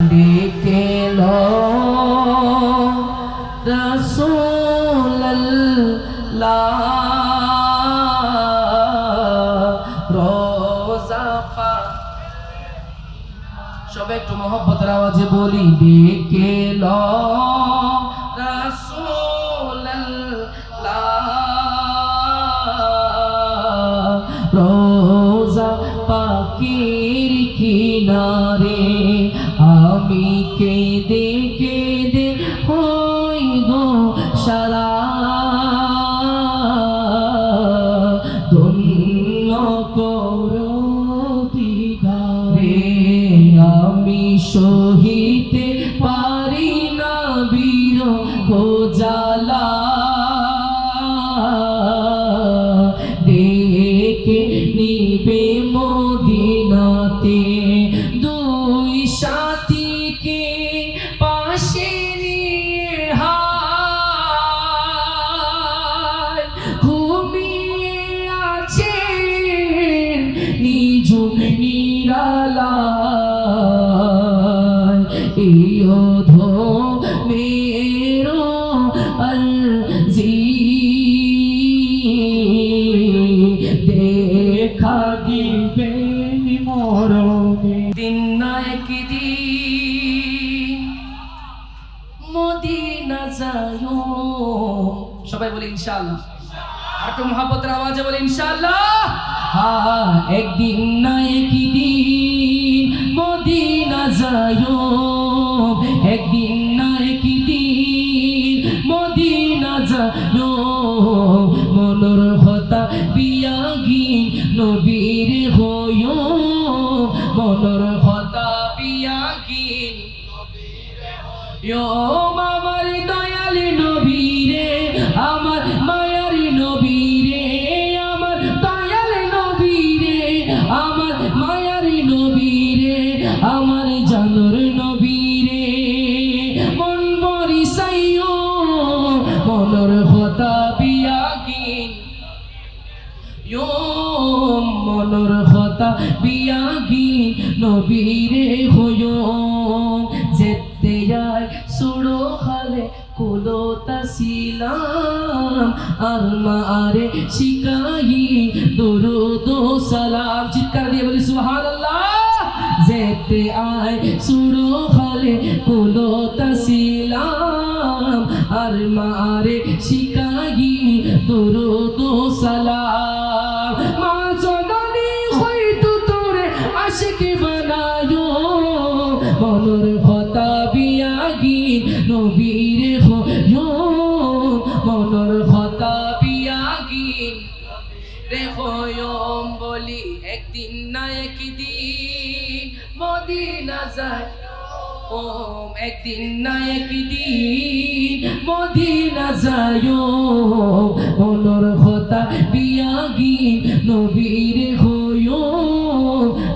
ডেকে লো রাসূলুল্লাহ রোজা পাক। সবাই একটু মহব্বতের আওয়াজে বলি, ডেকে লো রাসূলুল্লাহ রোজা পাকের কিনারে। আমি কেঁদে কেঁদে হই গো সারা, ধন্য করো দিদারে। আমি সহিতে পারি না বিরহ জ্বালা, ডেকে নিবে মদিনাতে দুই সাথীকে পাশে নিয়ে। হায় ঘুমিয়ে আছেন নিঝুম নিরালায়, এই অধমেরো আরজি দেখা দিবে মরণে। দিন না একদিন মদিনা যায়ো, সবাই বলি ইনশাআল্লাহ। আর একটু মহব্বতের আওয়াজে বলি ইনশাআল্লাহ। হ্যাঁ, একদিন না একদিন মদিনা যায়ো, একদিন না একদিন মদিনা যায়ো। মনোর হতা বিয়াগিন নবীর হয়ো, মনোর হতা বিয়াগিন আমার দয়ালি নবীরে, আমার মায়ারি নবীরে, আমার দয়ালি নবীরে, আমার মায়ারি নবীরে, আমার জানুর নবীরে। মন মরিসাইও মনোর হতা বিয়াগিন, মনোর হতা বিয়াগিন নবীরে হয়ো। যেতে যায় সুড়ো খালে কুলো তাসিলাম, আর মারে শিকাই দুরুদ সালাম। চিৎকার দিয়ে বলি সুবহানাল্লাহ। যেতে আয় সুড়ো খালে কুলো তাসিলাম, আর মারে শিকাই দুরুদ সালাম। মা জননী হইতু তোরে আশিকি বানায়ো, মনোর হতা বিয়াগিন নবীরে হয়ো, মনোর হতা বিয়াগিন রে হয়ো। বলি একদিন না একদিন মদিনা যায়, ও একদিন না একদিন মদিনা যায়ো। মনোর হতা বিয়াগিন নবীরে হয়ো,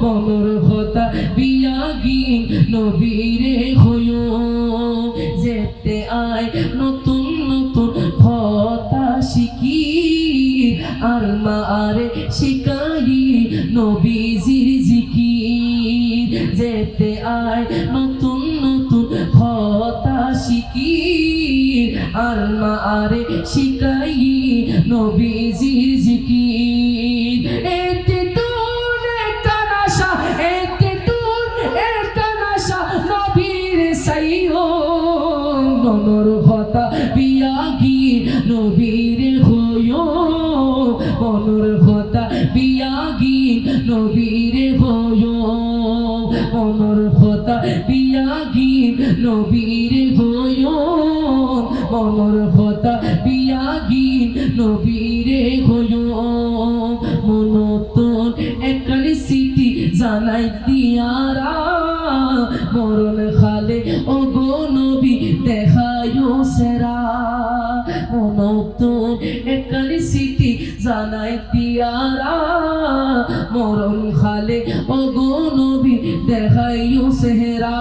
মনোর হতা বিয়াগিন নবীরে হয়ো। যেতে আয় নতুন নতুন কথা শিখি, আর মারে শিকাই নবীজির জিকির। যেতে আয় নতুন নতুন কথা শিখি, আর মারে শিকাই নবীজির জিকির। এতে তুন একটা নাশা, এতে তুন একটা নাশা নবীর সাইও, মনোর হতা বিয়াগিন নবীরে হয়ো, মনোর হতা বিয়াগিন নবীরে হয়ো, মনোর হতা বিয়াগিন নবীরে হয়ো, মনোর হতা বিয়াগিন নবীরে হয়ো। মনতন একখানি স্মৃতি জানাই দিয়ারা, মরণ খালে ও গো নবী দেখায়ো সেরা। মনতন একখানি স্মৃতি জানাই দিয়ারা, মরণ খালে ও গো নবী দেখায়ো সেরা।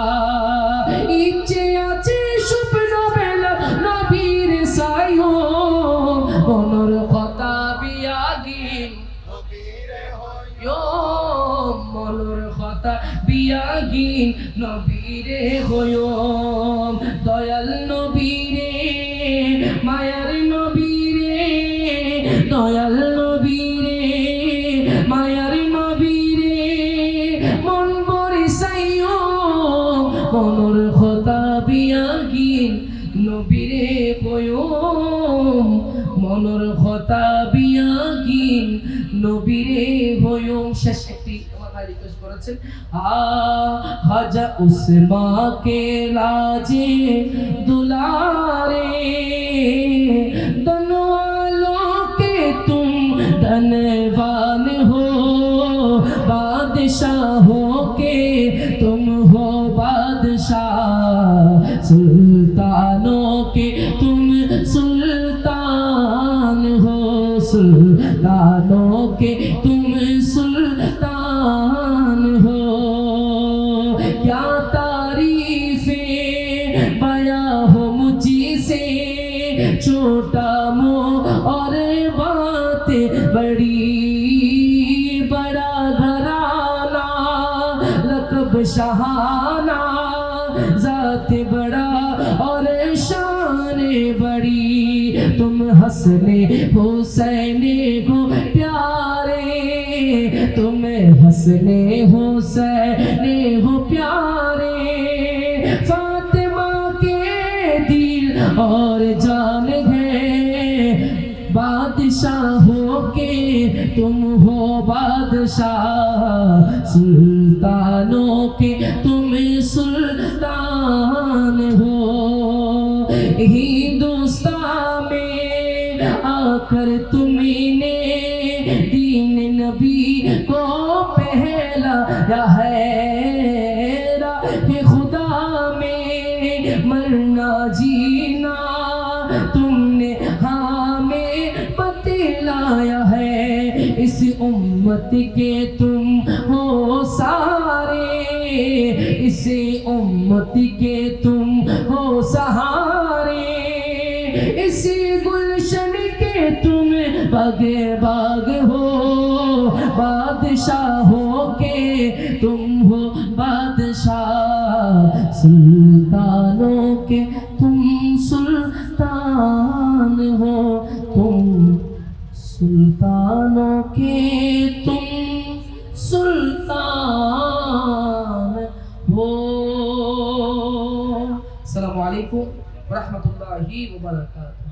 ইচ্ছে আছে স্বপ্ন বেলা নবীর সাইও, মনোর কথা বিয়াগিন মনোর কথা বিয়াগিন নবীরে হয়ম দয়াল নবী রে মায়ার নবী রে দয়াল নবী রে মায়ার নবী রে মন বরিসাইও মনর কথা বিয়াগিন নবী রে হয়ম মনর কথা বিয়াগিন নবী রে হয়ম। শেষ একটি রিকোয়েস্ট করেছেন খাজা উসমা কে লাজে দুলারে धनवालों के तुम धनवान हो बादशाहों के तुम हो बादशाह सुल्तानों के तुम सुल्तान हो सुल्तानों के तुम सुल्तान हो। क्या तारीफें बयां हो मुझसे छोटा मो और बात बड़ी बड़ा घराना लकब शहाना जात बड़ा और शान बड़ी तुम हंसने हुसैन को प्यारे तुम हंसने हुसैन हो प्यारे फातिमा के दिल और जान है बादशाहों के तुम हो बादशाह सुल्तानों के तुम सुल्तान हो। हिंदुस्तान में आकर तुमने दीन नबी को पहलाया है राह खुदा में मरना जीना तुमने हमें बतलाया है। इस उम्मत के तुम हो सारे इस उम्मत के तुम हो सहारे इस गुलशन के तुम बागे बाग हो बादशाहों के तुम हो बादशाह सुल्तानों के तुम सुल्तान हो तुम सुल्तानों के तुम सुल्तान हो। अस्सलामु अलैकुम व रहमतुल्लाहि व बरकातुहू।